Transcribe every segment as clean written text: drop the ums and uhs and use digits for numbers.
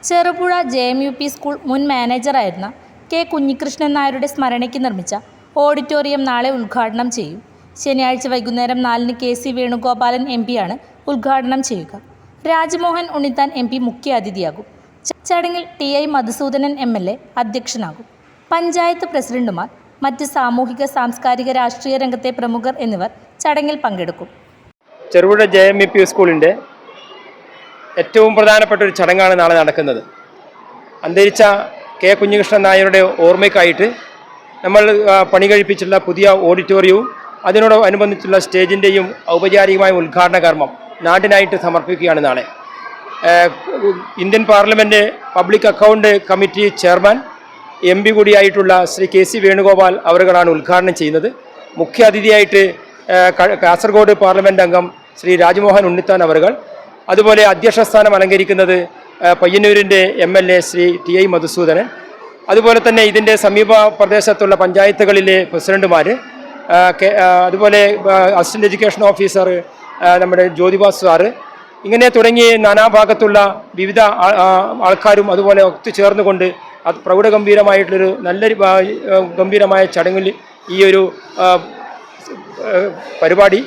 Cherupuzha JMUP school മുൻ മാനേജറായിരുന്ന K Kunhikrishnan നായരുടെ സ്മരണയ്ക്ക് നിർമ്മിച്ച ഓഡിറ്റോറിയം നാളെ ഉദ്ഘാടനം ചെയ്യും. ശനിയാഴ്ച വൈകുന്നേരം 4-ന് KC വേണുഗോപാലൻ MP ഉദ്ഘാടനം ചെയ്യുക. രാജ്മോഹൻ ഉണ്ണിത്താൻ MP മുഖ്യ അതിഥിയാകും. ചടങ്ങിൽ TI മധുസൂദനൻ MLA അധ്യക്ഷനാകും. പഞ്ചായത്ത് പ്രസിഡന്റുമാർ, മറ്റ് സാമൂഹിക സാംസ്കാരിക രാഷ്ട്രീയ രംഗത്തെ പ്രമുഖർ എന്നിവർ ചടങ്ങിൽ പങ്കെടുക്കും. ചെറുപുഴ JMUP സ്കൂളിൻ്റെ ഏറ്റവും പ്രധാനപ്പെട്ട ഒരു ചടങ്ങാണ് നാളെ നടക്കുന്നത്. അന്തരിച്ച കെ കുഞ്ഞികൃഷ്ണൻ നായരുടെ ഓർമ്മയ്ക്കായിട്ട് നമ്മൾ പണി കഴിപ്പിച്ചുള്ള പുതിയ ഓഡിറ്റോറിയവും അതിനോടനുബന്ധിച്ചുള്ള സ്റ്റേജിൻ്റെയും ഔപചാരികമായ ഉദ്ഘാടന കർമ്മം നാടിനായിട്ട് സമർപ്പിക്കുകയാണ് നാളെ. Indian parliament public account committee chairman MP കൂടിയായിട്ടുള്ള ശ്രീ KC വേണുഗോപാൽ അവരുകളാണ് ഉദ്ഘാടനം ചെയ്യുന്നത്. മുഖ്യ അതിഥിയായിട്ട് കാസർഗോഡ് പാർലമെൻറ്റ് അംഗം ശ്രീ രാജ്മോഹൻ ഉണ്ണിത്താൻ അവരുകൾ, അതുപോലെ അധ്യക്ഷ സ്ഥാനം അലങ്കരിക്കുന്നത് പയ്യന്നൂരിൻ്റെ MLA ശ്രീ TI മധുസൂദനൻ, അതുപോലെ തന്നെ ഇതിൻ്റെ സമീപ പ്രദേശത്തുള്ള പഞ്ചായത്തുകളിലെ പ്രസിഡന്റുമാർ, അതുപോലെ അസിസ്റ്റന്റ് എഡ്യൂക്കേഷൻ ഓഫീസർ നമ്മുടെ ജ്യോതിബാസ് സാറ്, ഇങ്ങനെ തുടങ്ങി നാനാഭാഗത്തുള്ള വിവിധ ആൾക്കാരും അതുപോലെ ഒത്തുചേർന്നുകൊണ്ട് പ്രൗഢഗംഭീരമായിട്ടുള്ളൊരു നല്ലൊരു ഗംഭീരമായ ചടങ്ങിൽ ഈ ഒരു പരിപാടി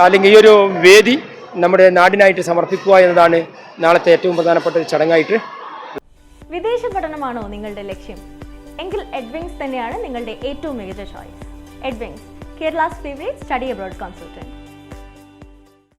അല്ലെങ്കിൽ ഈ ഒരു വേദി നമ്മുടെ നാടിനായിട്ട് സമർപ്പിക്കുക എന്നതാണ് നാളത്തെ ഏറ്റവും പ്രധാനപ്പെട്ട ഒരു ചടങ്ങായിട്ട്. വിദേശ പഠനമാണോ നിങ്ങളുടെ ലക്ഷ്യം? എങ്കിൽ എഡ്വിങ്സ് തന്നെയാണ് നിങ്ങളുടെ ഏറ്റവും മികച്ച choice. Edwings, Kerala's favourite study abroad consultant.